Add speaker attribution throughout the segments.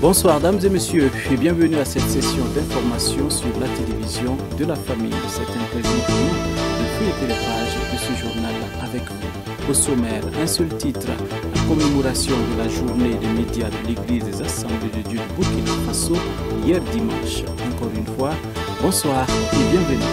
Speaker 1: Bonsoir dames et messieurs et bienvenue à cette session d'information sur la télévision de la famille. C'est un plaisir pour nous de feuilleter les pages de ce journal avec vous. Au sommaire, un seul titre, la commémoration de la journée des médias de l'Église des Assemblées de Dieu du Burkina Faso hier dimanche. Encore une fois, bonsoir et bienvenue.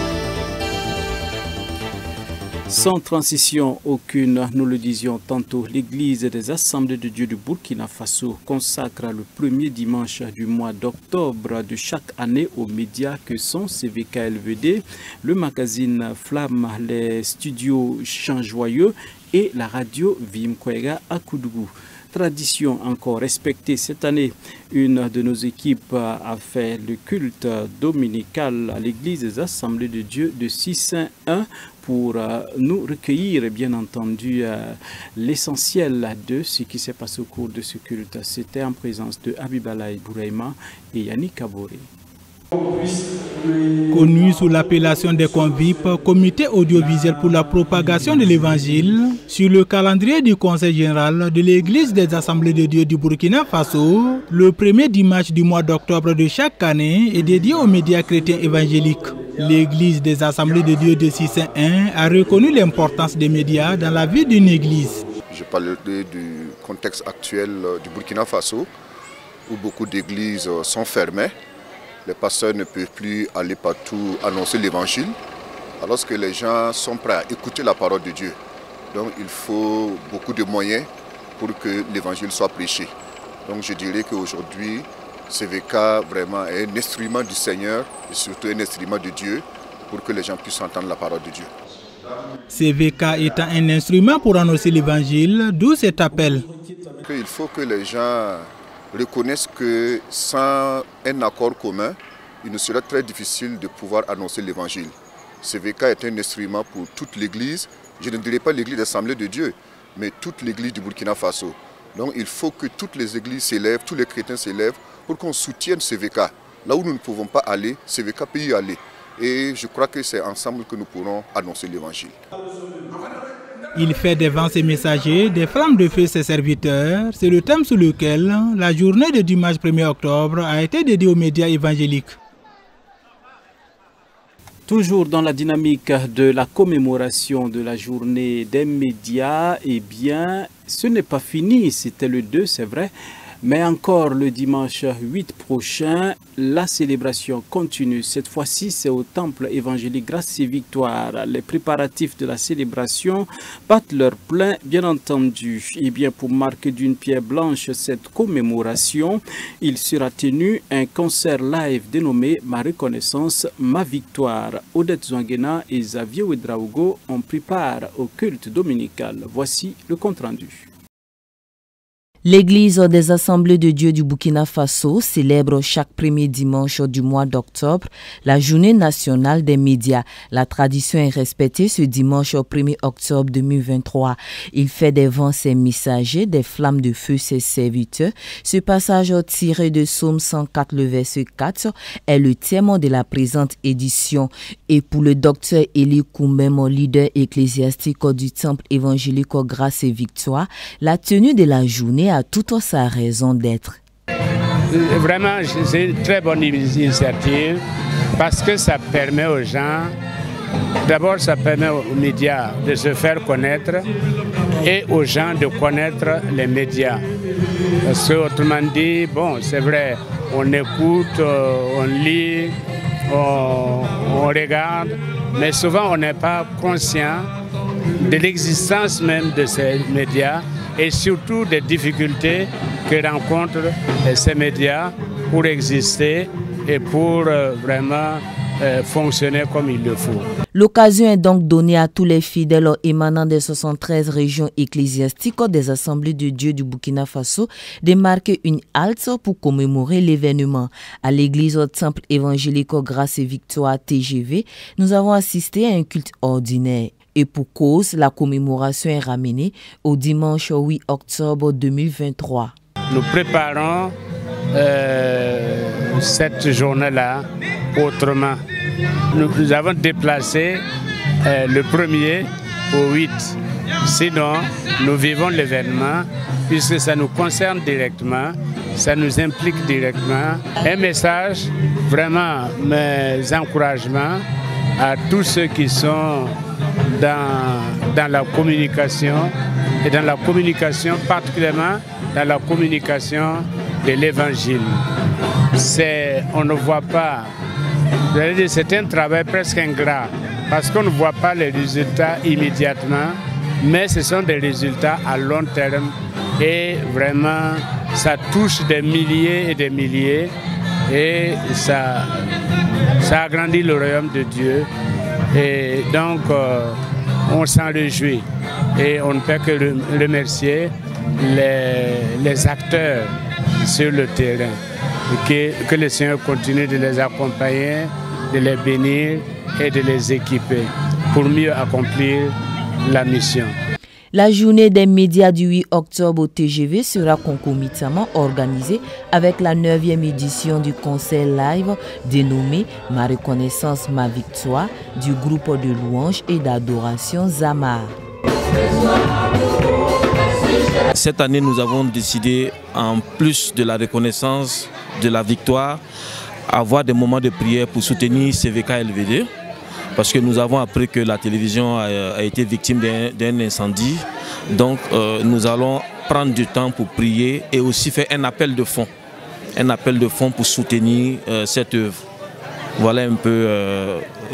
Speaker 1: Sans transition aucune, nous le disions tantôt, l'Église des Assemblées de Dieu du Burkina Faso consacre le premier dimanche du mois d'octobre de chaque année aux médias que sont CVK-LVD, le magazine Flamme, les studios Chant Joyeux et la radio Vimkwega à Koudougou. Tradition encore respectée cette année, une de nos équipes a fait le culte dominical à l'église des Assemblées de Dieu de Sissin-1 pour nous recueillir, bien entendu, l'essentiel de ce qui s'est passé au cours de ce culte. C'était en présence de Abibalaï Bouraïma et Yannick Kaboré.
Speaker 2: Connu sous l'appellation des CONVIP, Comité audiovisuel pour la propagation de l'Évangile, sur le calendrier du Conseil général de l'Église des Assemblées de Dieu du Burkina Faso, le premier dimanche du mois d'octobre de chaque année est dédié aux médias chrétiens évangéliques. L'Église des Assemblées de Dieu de Sissin-1 a reconnu l'importance des médias dans la vie d'une église.
Speaker 3: Je parlerai du contexte actuel du Burkina Faso, où beaucoup d'églises sont fermées. Les pasteurs ne peuvent plus aller partout annoncer l'évangile, alors que les gens sont prêts à écouter la parole de Dieu. Donc il faut beaucoup de moyens pour que l'évangile soit prêché. Donc je dirais qu'aujourd'hui, CVK vraiment est un instrument du Seigneur et surtout un instrument de Dieu pour que les gens puissent entendre la parole de Dieu.
Speaker 2: CVK étant un instrument pour annoncer l'évangile, d'où cet appel.
Speaker 3: Il faut que les gens reconnaissent que sans un accord commun, il nous serait très difficile de pouvoir annoncer l'évangile. CVK est un instrument pour toute l'église, je ne dirais pas l'église d'Assemblée de Dieu, mais toute l'église du Burkina Faso. Donc il faut que toutes les églises s'élèvent, tous les chrétiens s'élèvent pour qu'on soutienne CVK. Là où nous ne pouvons pas aller, CVK peut y aller. Et je crois que c'est ensemble que nous pourrons annoncer l'évangile.
Speaker 2: Il fait des vents ses messagers, des flammes de feu ses serviteurs. C'est le thème sous lequel la journée de dimanche 1er octobre a été dédiée aux médias évangéliques.
Speaker 1: Toujours dans la dynamique de la commémoration de la journée des médias, eh bien, ce n'est pas fini, c'était le 2, c'est vrai. Mais encore le dimanche 8 prochain, la célébration continue. Cette fois-ci, c'est au temple évangélique Grâce et Victoire. Les préparatifs de la célébration battent leur plein, bien entendu. Et bien, pour marquer d'une pierre blanche cette commémoration, il sera tenu un concert live dénommé Ma reconnaissance, ma victoire. Odette Zouangena et Xavier Ouedraogo ont pris part au culte dominical. Voici le compte-rendu.
Speaker 4: L'Église des Assemblées de Dieu du Burkina Faso célèbre chaque premier dimanche du mois d'octobre la journée nationale des médias. La tradition est respectée ce dimanche 1er octobre 2023. Il fait des vents ses messagers, des flammes de feu ses serviteurs. Ce passage tiré de Psaume 104, le verset 4, est le thème de la présente édition. Et pour le docteur Eli Koumem, leader ecclésiastique du temple évangélique Grâce et Victoire, la tenue de la journée a toute sa raison d'être.
Speaker 5: Vraiment, c'est une très bonne initiative parce que ça permet aux gens, d'abord ça permet aux médias de se faire connaître et aux gens de connaître les médias. Parce que autrement dit, bon, c'est vrai, on écoute, on lit, on regarde, mais souvent on n'est pas conscient de l'existence même de ces médias et surtout des difficultés que rencontrent ces médias pour exister et pour vraiment fonctionner comme il le faut.
Speaker 4: L'occasion est donc donnée à tous les fidèles émanant des 73 régions ecclésiastiques des Assemblées de Dieu du Burkina Faso de marquer une halte pour commémorer l'événement. À l'église au temple évangélique Grâce et Victoire TGV, nous avons assisté à un culte ordinaire. Et pour cause, la commémoration est ramenée au dimanche 8 octobre 2023.
Speaker 5: Nous préparons cette journée-là autrement. Nous avons déplacé le 1er au 8. Sinon, nous vivons l'événement puisque ça nous concerne directement ça nous implique directement. Un message, vraiment mes encouragements à tous ceux qui sont dans la communication, et dans la communication, particulièrement dans la communication de l'Évangile. On ne voit pas, c'est un travail presque ingrat, parce qu'on ne voit pas les résultats immédiatement, mais ce sont des résultats à long terme et vraiment ça touche des milliers et des milliers et ça agrandit le royaume de Dieu et donc on s'en réjouit et on ne peut que remercier les acteurs sur le terrain et que le Seigneur continue de les accompagner, de les bénir et de les équiper pour mieux accomplir la mission.
Speaker 4: La journée des médias du 8 octobre au TGV sera concomitamment organisée avec la 9e édition du concert live dénommé « Ma reconnaissance, ma victoire » du groupe de louanges et d'adoration Zamar.
Speaker 6: Cette année, nous avons décidé, en plus de la reconnaissance, de la victoire, avoir des moments de prière pour soutenir CVK LVD. Parce que nous avons appris que la télévision a été victime d'un incendie. Donc nous allons prendre du temps pour prier et aussi faire un appel de fonds. Un appel de fonds pour soutenir cette œuvre. Voilà un peu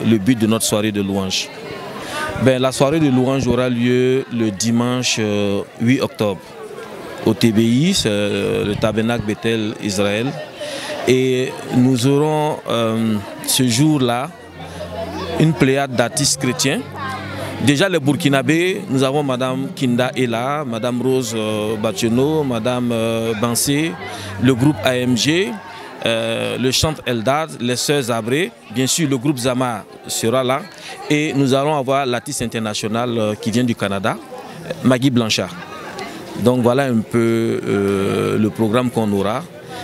Speaker 6: le but de notre soirée de louange. La soirée de louange aura lieu le dimanche 8 octobre au TBI, le Tabernacle Bethel Israël. Et nous aurons ce jour-là une pléiade d'artistes chrétiens. Déjà les Burkinabés, nous avons Madame Kinda Ella, Madame Rose Bacheno, Madame Bansé, le groupe AMG, le chante Eldad, les Sœurs Zabré, bien sûr le groupe Zama sera là. Et nous allons avoir l'artiste international qui vient du Canada, Maggie Blanchard. Donc voilà un peu le programme qu'on aura.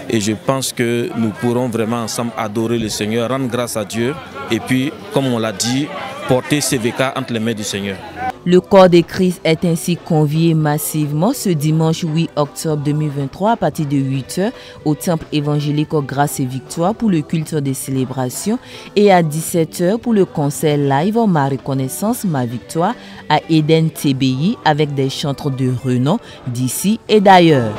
Speaker 6: Et je pense que nous pourrons vraiment ensemble adorer le Seigneur, rendre grâce à Dieu et puis, comme on l'a dit, porter CVK entre les mains du Seigneur.
Speaker 4: Le corps de Christ est ainsi convié massivement ce dimanche 8 octobre 2023 à partir de 8h au temple évangélique Grâce et Victoire pour le culte des célébrations et à 17h pour le concert live Ma reconnaissance, ma victoire à Eden TBI avec des chanteurs de renom d'ici et d'ailleurs.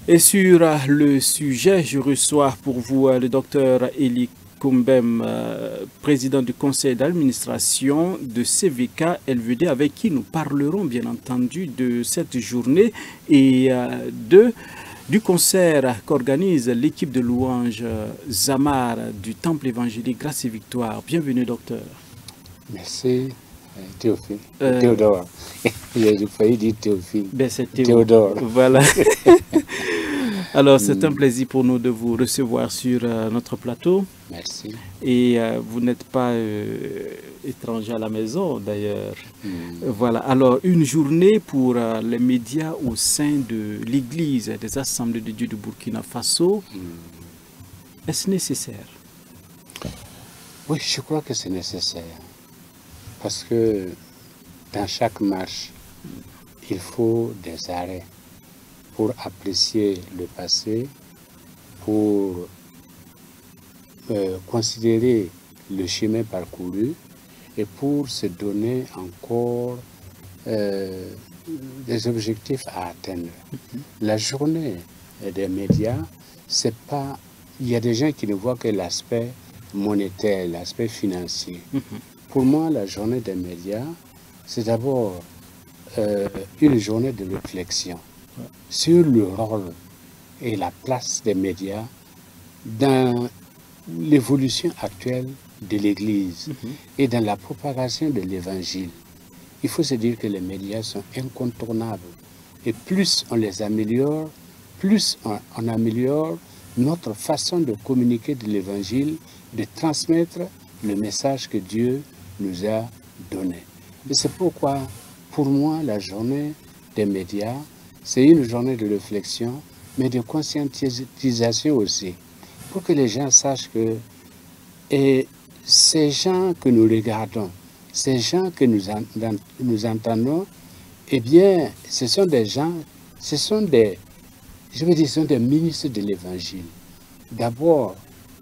Speaker 1: Et sur le sujet, je reçois pour vous le docteur Eli Kumbem, président du conseil d'administration de CVK LVD, avec qui nous parlerons bien entendu de cette journée et du concert qu'organise l'équipe de louanges Zamar du Temple évangélique Grâce et Victoire. Bienvenue docteur.
Speaker 7: Merci Théophile. Théodore. J'ai failli dire Théophile.
Speaker 1: C'est Théodore. Voilà. Alors, c'est un plaisir pour nous de vous recevoir sur notre plateau.
Speaker 7: Merci.
Speaker 1: Et vous n'êtes pas étranger à la maison, d'ailleurs. Voilà. Alors, une journée pour les médias au sein de l'Église des Assemblées de Dieu du Burkina Faso. Est-ce nécessaire?
Speaker 7: Oui, je crois que c'est nécessaire. Parce que dans chaque marche, il faut des arrêts pour apprécier le passé, pour considérer le chemin parcouru et pour se donner encore des objectifs à atteindre. La journée des médias, c'est pas... Il y a des gens qui ne voient que l'aspect monétaire, l'aspect financier. Pour moi, la journée des médias, c'est d'abord une journée de réflexion sur le rôle et la place des médias dans l'évolution actuelle de l'Église et dans la propagation de l'Évangile. Il faut se dire que les médias sont incontournables et plus on les améliore, plus on améliore notre façon de communiquer de l'Évangile, de transmettre le message que Dieu nous a donné. Et c'est pourquoi, pour moi, la journée des médias, c'est une journée de réflexion, mais de conscientisation aussi, pour que les gens sachent que ces gens que nous regardons, ces gens que nous entendons, eh bien, ce sont des gens, ce sont des ministres de l'Évangile. D'abord,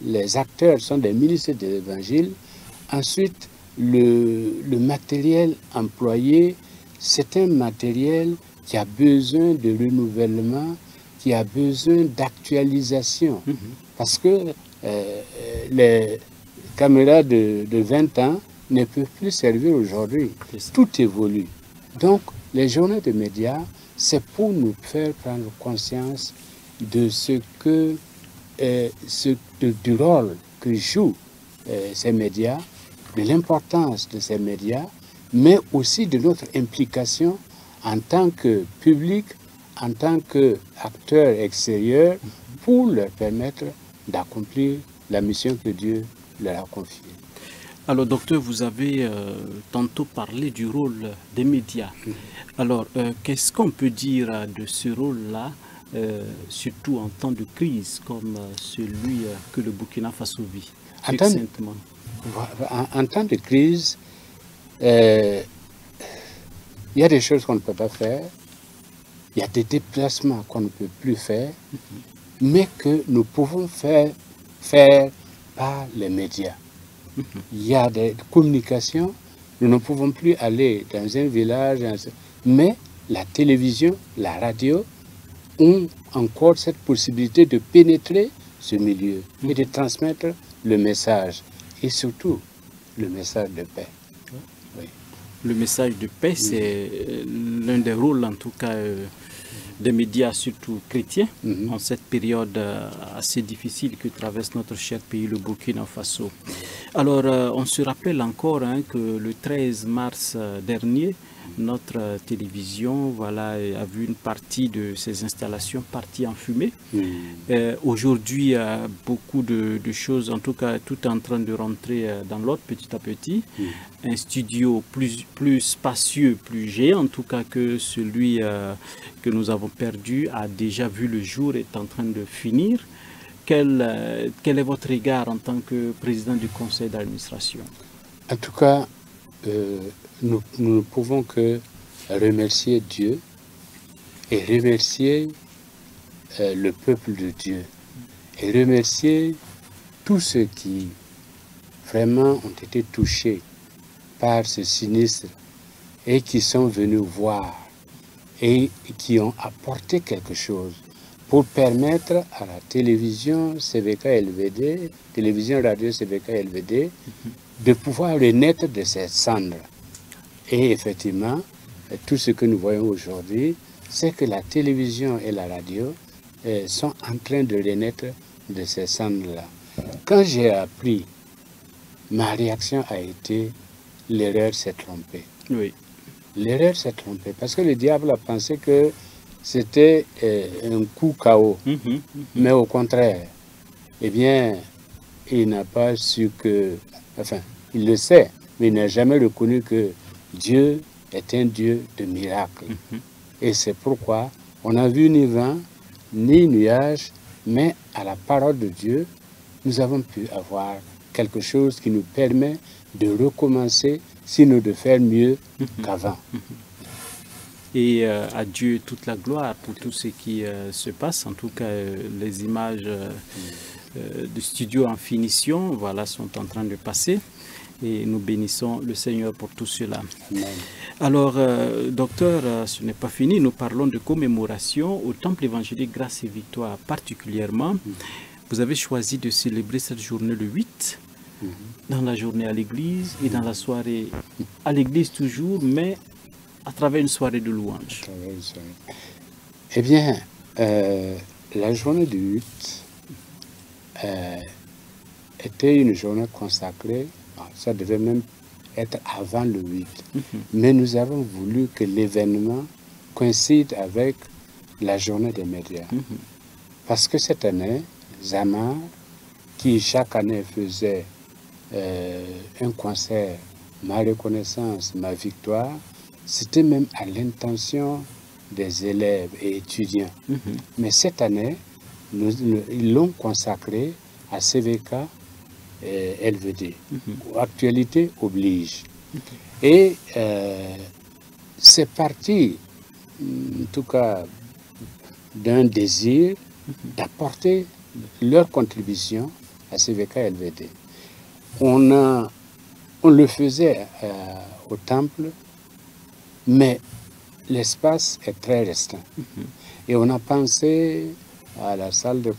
Speaker 7: les acteurs sont des ministres de l'Évangile. Ensuite, le matériel employé, c'est un matériel qui a besoin de renouvellement, qui a besoin d'actualisation. Parce que les caméras de 20 ans ne peuvent plus servir aujourd'hui. Tout évolue. Donc, les journées de médias, c'est pour nous faire prendre conscience de du rôle que jouent ces médias, de l'importance de ces médias, mais aussi de notre implication en tant que public, en tant qu'acteur extérieur, pour leur permettre d'accomplir la mission que Dieu leur a confiée.
Speaker 1: Alors, docteur, vous avez tantôt parlé du rôle des médias. Alors, qu'est-ce qu'on peut dire de ce rôle-là, surtout en temps de crise comme celui que le Burkina Faso vit?
Speaker 7: En temps de crise, il y a des choses qu'on ne peut pas faire, il y a des déplacements qu'on ne peut plus faire, mais que nous pouvons faire par les médias. Il y a des communications, nous ne pouvons plus aller dans un village, mais la télévision, la radio ont encore cette possibilité de pénétrer ce milieu et de transmettre le message, et surtout le message de paix. Oui.
Speaker 1: Le message de paix, c'est l'un des rôles, en tout cas, des médias, surtout chrétiens, en cette période assez difficile que traverse notre cher pays, le Burkina Faso. Alors, on se rappelle encore que le 13 mars dernier, notre télévision a vu une partie de ses installations partie en fumée. Aujourd'hui, beaucoup de choses, en tout cas, tout est en train de rentrer dans l'ordre petit à petit. Un studio plus spacieux, plus géant, en tout cas, que celui que nous avons perdu, a déjà vu le jour, est en train de finir. Quel est votre regard en tant que président du conseil d'administration?
Speaker 7: En tout cas, nous ne pouvons que remercier Dieu et remercier le peuple de Dieu et remercier tous ceux qui vraiment ont été touchés par ce sinistre et qui sont venus voir et qui ont apporté quelque chose pour permettre à la télévision CVK LVD, télévision radio CVK LVD, de pouvoir renaître de ses cendres. Et effectivement, tout ce que nous voyons aujourd'hui, c'est que la télévision et la radio sont en train de renaître de ces cendres-là. Quand j'ai appris, ma réaction a été « l'erreur s'est trompée ».
Speaker 1: Oui.
Speaker 7: L'erreur s'est trompée parce que le diable a pensé que c'était un coup KO. Mais au contraire, eh bien, il n'a pas su que... Enfin, il le sait, mais il n'a jamais reconnu que Dieu est un Dieu de miracles. Et c'est pourquoi on n'a vu ni vent, ni nuage, mais à la parole de Dieu, nous avons pu avoir quelque chose qui nous permet de recommencer, sinon de faire mieux qu'avant.
Speaker 1: Et à Dieu toute la gloire pour tout ce qui se passe. En tout cas, les images du studio en finition, sont en train de passer. Et nous bénissons le Seigneur pour tout cela.
Speaker 7: Amen.
Speaker 1: Alors, docteur, ce n'est pas fini. Nous parlons de commémoration au Temple évangélique Grâce et Victoire particulièrement. Vous avez choisi de célébrer cette journée le 8, dans la journée à l'église et dans la soirée à l'église toujours, mais à travers une soirée de louange.
Speaker 7: Eh bien, la journée du 8 était une journée consacrée, ça devait même être avant le 8, mais nous avons voulu que l'événement coïncide avec la journée des médias. Parce que cette année, Zamar, qui chaque année faisait un concert, ma reconnaissance, ma victoire, c'était même à l'intention des élèves et étudiants. Mais cette année, ils l'ont consacré à CVK et LVD. Actualité oblige. Et c'est parti, en tout cas, d'un désir d'apporter leur contribution à CVK-LVD. On le faisait au temple, mais l'espace est très restreint. Et on a pensé à la salle de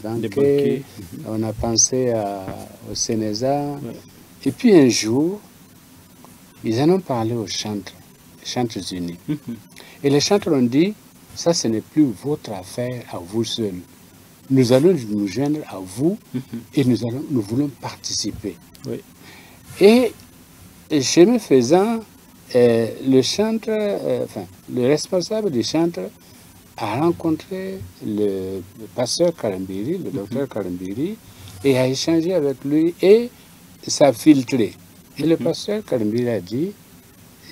Speaker 7: banquet, on a pensé au Sénéza. Et puis un jour, ils en ont parlé aux chantres unis. Et les chantres ont dit, ça ce n'est plus votre affaire à vous seuls. Nous allons nous joindre à vous et nous voulons participer. Et chemin faisant, le responsable du chantre a rencontré le pasteur Karambiri, le docteur Karambiri, et a échangé avec lui et ça a filtré. Et le pasteur Karambiri a dit,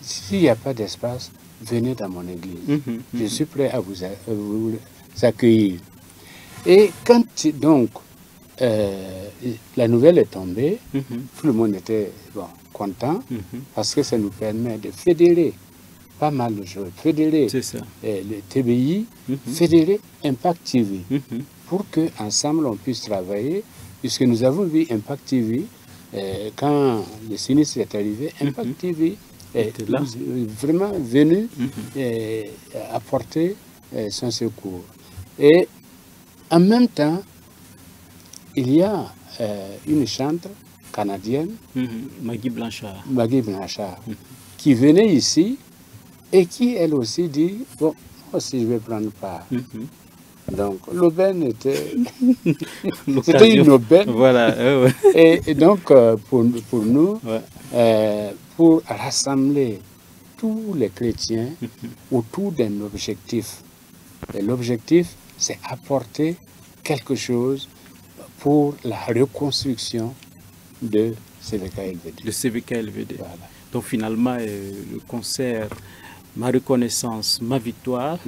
Speaker 7: s'il n'y a pas d'espace, venez dans mon église. Je suis prêt à vous accueillir. Et quand donc la nouvelle est tombée, tout le monde était content parce que ça nous permet de fédérer pas mal de choses. Fédérer le TBI, fédérer Impact TV pour qu'ensemble on puisse travailler, puisque nous avons vu Impact TV quand le sinistre est arrivé, Impact TV est vraiment venu apporter son secours. Et en même temps, il y a une chantre canadienne,
Speaker 1: Maggie Blanchard,
Speaker 7: qui venait ici et qui, elle aussi, dit, bon, moi aussi, je vais prendre part. Donc, l'aubaine était une aubaine.
Speaker 1: Voilà.
Speaker 7: Et donc, pour nous, pour rassembler tous les chrétiens autour d'un objectif. Et l'objectif, c'est apporter quelque chose pour la reconstruction de CVK-LVD.
Speaker 1: De CVK-LVD. Voilà. Donc finalement, le concert Ma reconnaissance, ma victoire,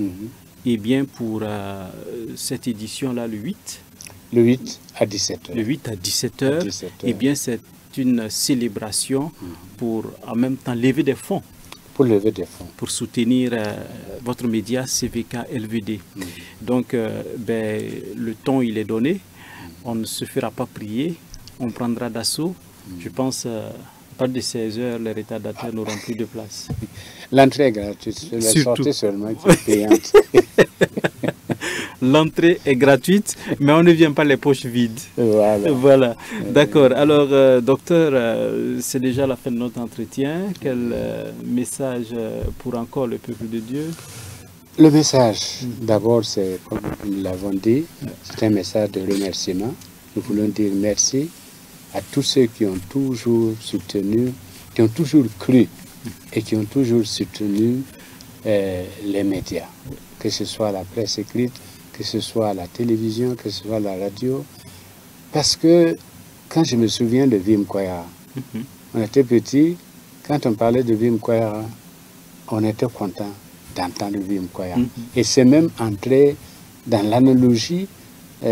Speaker 1: et bien pour cette édition-là, le 8.
Speaker 7: Le 8 à 17h.
Speaker 1: Le 8 à 17h. Et bien c'est une célébration pour en même temps lever des fonds.
Speaker 7: Pour lever des fonds.
Speaker 1: Pour soutenir votre média CVK-LVD. Donc le ton il est donné. On ne se fera pas prier. On prendra d'assaut. Je pense à partir de 16h, les retardataires n'auront plus de place.
Speaker 7: L'entrée est gratuite. La sortie seulement qui est payante.
Speaker 1: L'entrée est gratuite, mais on ne vient pas les poches vides. Voilà. D'accord. Alors, docteur, c'est déjà la fin de notre entretien. Quel message pour encore le peuple de Dieu?
Speaker 7: Le message, d'abord, c'est, comme nous l'avons dit, c'est un message de remerciement. Nous voulons dire merci à tous ceux qui ont toujours soutenu, qui ont toujours cru et qui ont toujours soutenu les médias, que ce soit la presse écrite, que ce soit la télévision, que ce soit la radio. Parce que quand je me souviens de Vim Koyara, on était petits, quand on parlait de Vim Koyara, on était content d'entendre Vim Koyara. Et c'est même entré dans l'analogie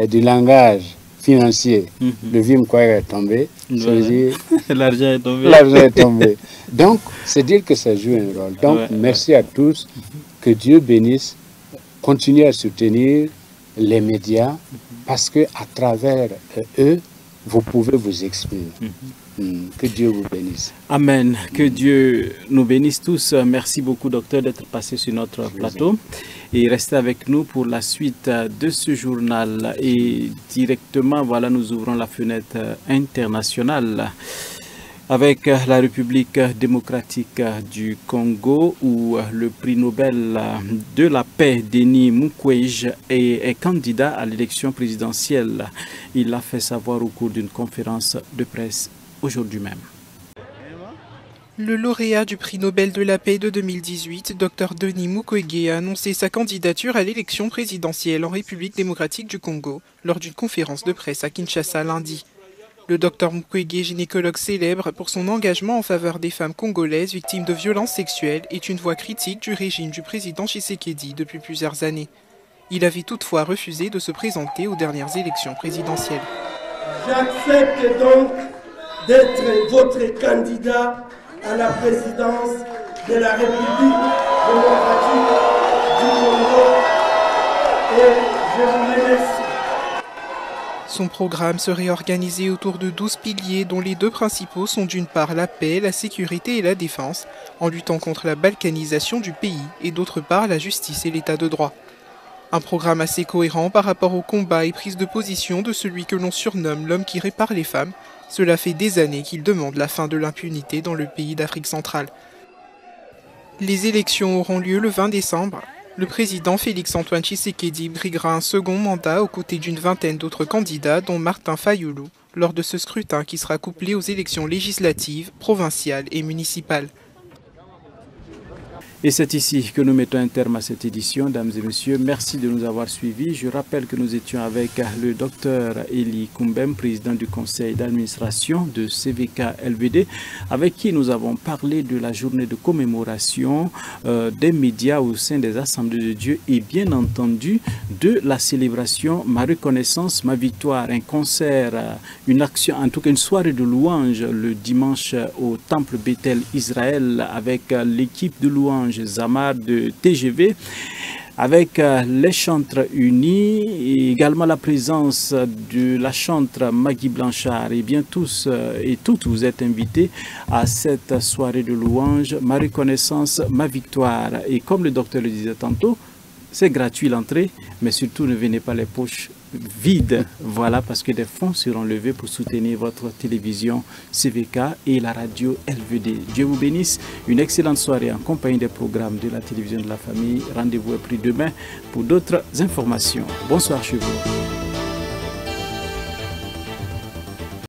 Speaker 7: du langage financier. Le Vim Koyara est tombé.
Speaker 1: L'argent est tombé.
Speaker 7: L'argent est tombé. Donc, c'est dire que ça joue un rôle. Donc, merci à tous. Que Dieu bénisse. Continuez à soutenir les médias parce que à travers eux, vous pouvez vous exprimer. Que Dieu vous bénisse.
Speaker 1: Amen. Que Dieu nous bénisse tous. Merci beaucoup, docteur, d'être passé sur notre plateau. Et restez avec nous pour la suite de ce journal. Et directement, voilà, nous ouvrons la fenêtre internationale avec la République démocratique du Congo, où le prix Nobel de la paix, Denis Mukwege, est candidat à l'élection présidentielle. Il l'a fait savoir au cours d'une conférence de presse aujourd'hui même.
Speaker 8: Le lauréat du prix Nobel de la paix de 2018, Dr Denis Mukwege, a annoncé sa candidature à l'élection présidentielle en République démocratique du Congo lors d'une conférence de presse à Kinshasa lundi. Le Dr Mukwege, gynécologue célèbre pour son engagement en faveur des femmes congolaises victimes de violences sexuelles, est une voix critique du régime du président Tshisekedi depuis plusieurs années. Il avait toutefois refusé de se présenter aux dernières élections présidentielles.
Speaker 9: J'accepte donc d'être votre candidat à la présidence de la République démocratique du Congo et je vous remercie.
Speaker 8: Son programme serait organisé autour de 12 piliers dont les deux principaux sont d'une part la paix, la sécurité et la défense, en luttant contre la balkanisation du pays, et d'autre part la justice et l'état de droit. Un programme assez cohérent par rapport au combat et prise de position de celui que l'on surnomme l'homme qui répare les femmes. Cela fait des années qu'il demande la fin de l'impunité dans le pays d'Afrique centrale. Les élections auront lieu le 20 décembre. Le président Félix-Antoine Tshisekedi briguera un second mandat aux côtés d'une vingtaine d'autres candidats, dont Martin Fayulu, lors de ce scrutin qui sera couplé aux élections législatives, provinciales et municipales.
Speaker 1: Et c'est ici que nous mettons un terme à cette édition, dames et messieurs. Merci de nous avoir suivis. Je rappelle que nous étions avec le docteur Eli Kumbem, président du conseil d'administration de CVK LVD, avec qui nous avons parlé de la journée de commémoration des médias au sein des Assemblées de Dieu et bien entendu de la célébration Ma reconnaissance, ma victoire, un concert, une action, en tout cas une soirée de louange le dimanche au Temple Bethel Israël avec l'équipe de louange Zamar de TGV, avec les chantres unis et également la présence de la chantre Maggie Blanchard. Et bien tous et toutes vous êtes invités à cette soirée de louange, Ma reconnaissance, ma victoire. Et comme le docteur le disait tantôt, c'est gratuit l'entrée, mais surtout ne venez pas les poches vides. Voilà, parce que des fonds seront levés pour soutenir votre télévision CVK et la radio LVD. Dieu vous bénisse. Une excellente soirée en compagnie des programmes de la télévision de la famille. Rendez-vous est pris demain pour d'autres informations. Bonsoir chez vous.